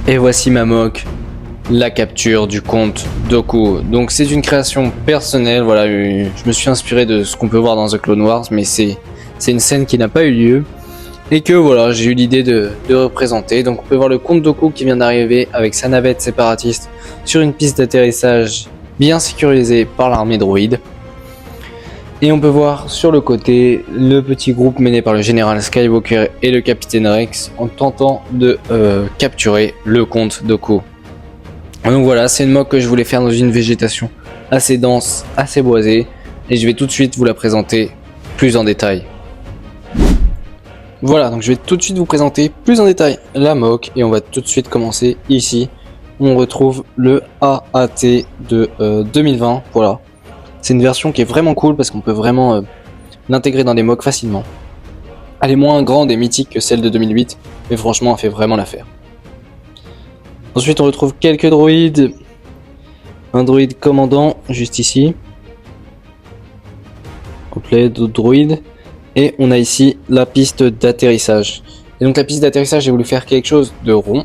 Et voici ma mock, la capture du comte Dooku. Donc c'est une création personnelle, voilà, je me suis inspiré de ce qu'on peut voir dans The Clone Wars, mais c'est une scène qui n'a pas eu lieu. Et que voilà, j'ai eu l'idée de représenter. Donc on peut voir le comte Dooku qui vient d'arriver avec sa navette séparatiste sur une piste d'atterrissage bien sécurisée par l'armée droïde. Et on peut voir sur le côté le petit groupe mené par le général Skywalker et le capitaine Rex en tentant de capturer le comte Dooku. Donc voilà, c'est une mock que je voulais faire dans une végétation assez dense, assez boisée, et je vais tout de suite vous la présenter plus en détail. Voilà, donc je vais tout de suite vous présenter plus en détail la mock, et on va tout de suite commencer ici. On retrouve le AAT de 2020, voilà. C'est une version qui est vraiment cool parce qu'on peut vraiment l'intégrer dans des mocks facilement. Elle est moins grande et mythique que celle de 2008, mais franchement elle fait vraiment l'affaire. Ensuite on retrouve quelques droïdes. Un droïde commandant juste ici. Complet d'autres droïdes. Et on a ici la piste d'atterrissage. Et donc la piste d'atterrissage, j'ai voulu faire quelque chose de rond.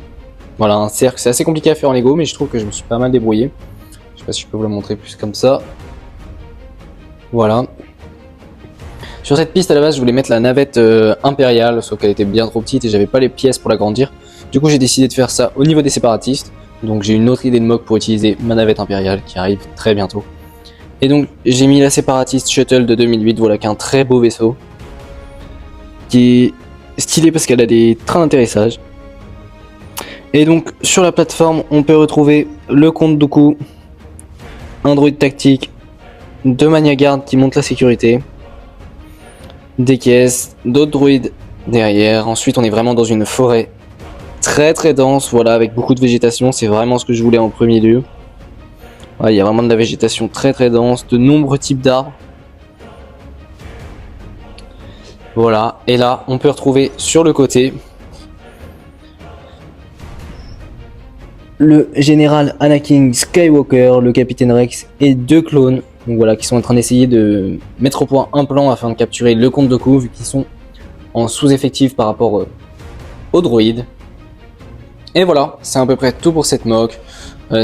Voilà, un cercle, c'est assez compliqué à faire en Lego, mais je trouve que je me suis pas mal débrouillé. Je sais pas si je peux vous le montrer plus comme ça. Voilà. Sur cette piste à la base je voulais mettre la navette impériale, sauf qu'elle était bien trop petite et j'avais pas les pièces pour l'agrandir. Du coup j'ai décidé de faire ça au niveau des séparatistes. Donc j'ai une autre idée de mock pour utiliser ma navette impériale qui arrive très bientôt. Et donc j'ai mis la séparatiste Shuttle de 2008, voilà, qui est un très beau vaisseau. Qui est stylé parce qu'elle a des trains d'atterrissage. Et donc sur la plateforme on peut retrouver le comte Dooku, un droïde tactique, deux Mania Guard qui montent la sécurité, des caisses, d'autres droïdes derrière. Ensuite on est vraiment dans une forêt très très dense, voilà, avec beaucoup de végétation. C'est vraiment ce que je voulais en premier lieu. Il y a vraiment de la végétation très très dense, de nombreux types d'arbres. Voilà, et là on peut retrouver sur le côté le général Anakin Skywalker, le capitaine Rex et deux clones, donc voilà, qui sont en train d'essayer de mettre au point un plan afin de capturer le comte Dooku, vu qu'ils sont en sous-effectif par rapport aux droïdes. Et voilà, c'est à peu près tout pour cette mock.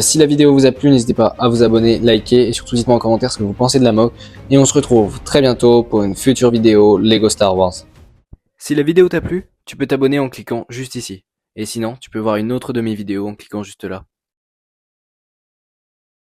Si la vidéo vous a plu, n'hésitez pas à vous abonner, liker et surtout dites-moi en commentaire ce que vous pensez de la mock. Et on se retrouve très bientôt pour une future vidéo Lego Star Wars. Si la vidéo t'a plu, tu peux t'abonner en cliquant juste ici. Et sinon, tu peux voir une autre de mes vidéos en cliquant juste là.